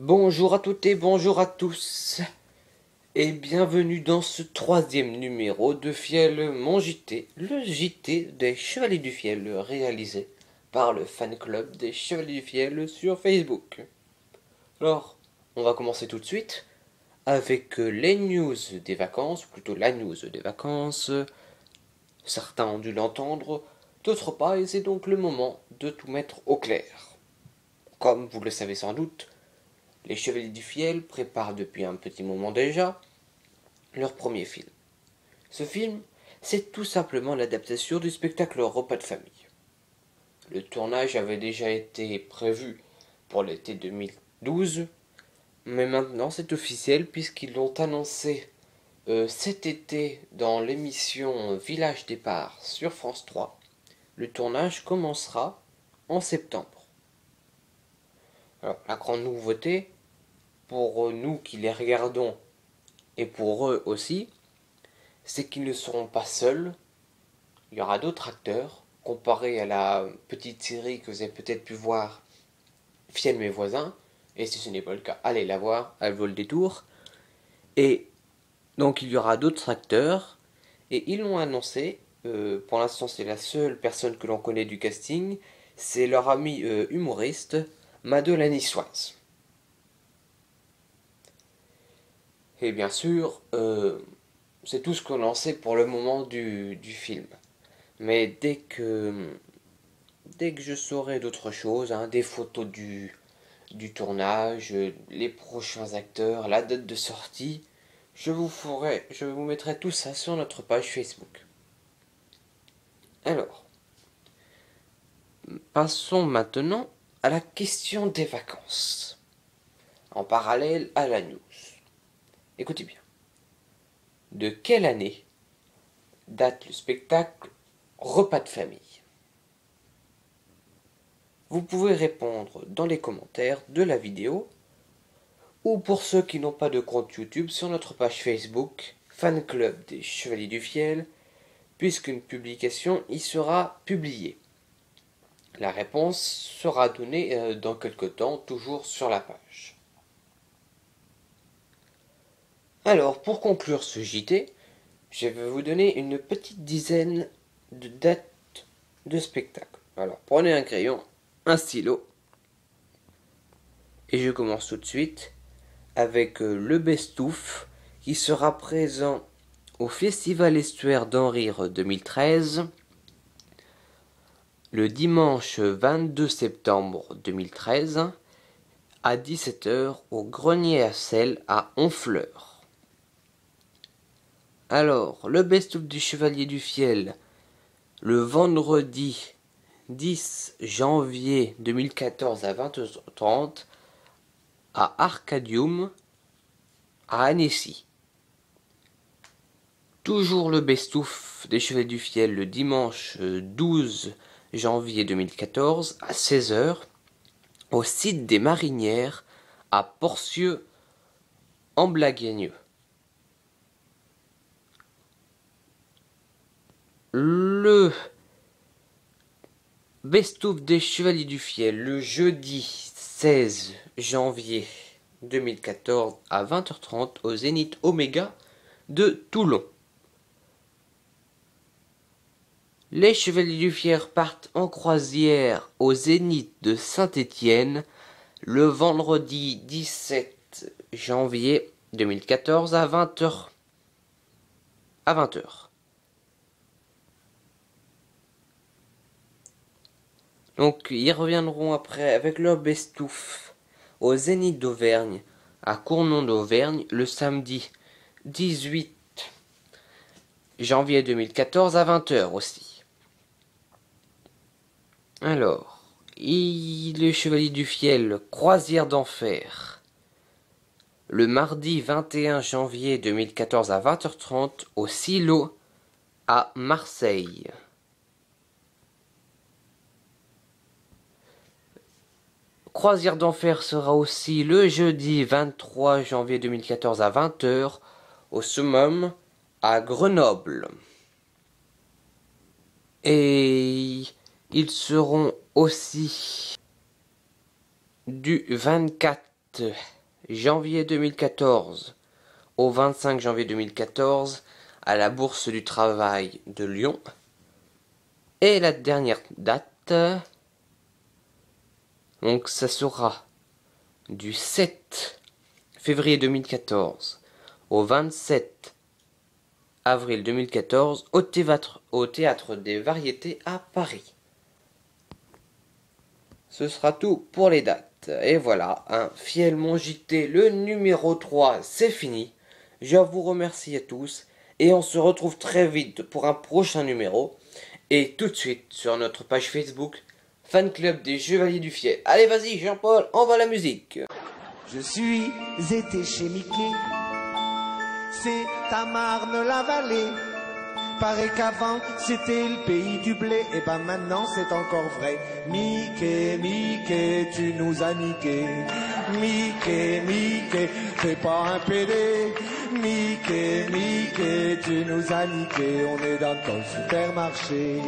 Bonjour à toutes et bonjour à tous, et bienvenue dans ce troisième numéro de Fiel Mon JT, le JT des Chevaliers du Fiel, réalisé par le fan club des Chevaliers du Fiel sur Facebook. Alors, on va commencer tout de suite avec les news des vacances, ou plutôt la news des vacances. Certains ont dû l'entendre, d'autres pas, et c'est donc le moment de tout mettre au clair. Comme vous le savez sans doute, les Chevaliers du Fiel préparent depuis un petit moment déjà leur premier film. Ce film, c'est tout simplement l'adaptation du spectacle Repas de famille. Le tournage avait déjà été prévu pour l'été 2012, mais maintenant c'est officiel puisqu'ils l'ont annoncé cet été dans l'émission Village Départ sur France 3. Le tournage commencera en septembre. Alors, la grande nouveauté, pour nous qui les regardons et pour eux aussi, c'est qu'ils ne seront pas seuls. Il y aura d'autres acteurs, comparé à la petite série que vous avez peut-être pu voir, Fiel mes voisins, et si ce n'est pas le cas, allez la voir, elle vaut le détour. Et donc il y aura d'autres acteurs, et ils l'ont annoncé, pour l'instant c'est la seule personne que l'on connaît du casting, c'est leur ami humoriste, Madeleine Niçoise. Et bien sûr, c'est tout ce qu'on en sait pour le moment du film. Mais dès que je saurai d'autres choses, hein, des photos du tournage, les prochains acteurs, la date de sortie, je vous mettrai tout ça sur notre page Facebook. Alors, passons maintenant à la question des vacances, en parallèle à la news. Écoutez bien. De quelle année date le spectacle Repas de famille? Vous pouvez répondre dans les commentaires de la vidéo, ou pour ceux qui n'ont pas de compte YouTube, sur notre page Facebook, Fan Club des Chevaliers du Fiel, puisqu'une publication y sera publiée. La réponse sera donnée dans quelques temps, toujours sur la page. Alors, pour conclure ce JT, je vais vous donner une petite dizaine de dates de spectacle. Alors, prenez un crayon, un stylo, et je commence tout de suite avec le Bestouf qui sera présent au Festival Estuaire d'en Rire 2013 le dimanche 22 septembre 2013 à 17h au Grenier à Sel à Honfleur. Alors, le Bestouf du Chevalier du Fiel, le vendredi 10 janvier 2014 à 20h30 à Arcadium à Annecy. Toujours le Bestouf des Chevaliers du Fiel le dimanche 12 janvier 2014 à 16h au site des Marinières à Porcieux en Blaguigneux. Le Bestouf des Chevaliers du Fiel le jeudi 16 janvier 2014 à 20h30 au Zénith Oméga de Toulon. Les Chevaliers du Fiel partent en croisière au Zénith de Saint-Étienne le vendredi 17 janvier 2014 à 20h. Donc ils reviendront après avec leur bestouf au Zénith d'Auvergne à Cournon d'Auvergne le samedi 18 janvier 2014 à 20h aussi. Alors, les Chevaliers du Fiel, croisière d'enfer, le mardi 21 janvier 2014 à 20h30 au Silo à Marseille. Croisière d'enfer sera aussi le jeudi 23 janvier 2014 à 20h au Summum à Grenoble. Et ils seront aussi du 24 janvier 2014 au 25 janvier 2014 à la Bourse du Travail de Lyon. Et la dernière date, donc ça sera du 7 février 2014 au 27 avril 2014 au Théâtre des Variétés à Paris. Ce sera tout pour les dates. Et voilà, un Fiel Mon JT, le numéro 3, c'est fini. Je vous remercie à tous et on se retrouve très vite pour un prochain numéro. Et tout de suite sur notre page Facebook, Fan Club des Chevaliers du Fiel. Allez, vas-y Jean-Paul, envoie la musique. Je suis été chez Mickey, c'est à Marne-la-Vallée. Paraît qu'avant c'était le pays du blé, et ben maintenant c'est encore vrai. Mickey, Mickey, tu nous as niqué. Mickey, Mickey, t'es pas un PD. Mickey, Mickey, tu nous as niqué. On est dans ton supermarché.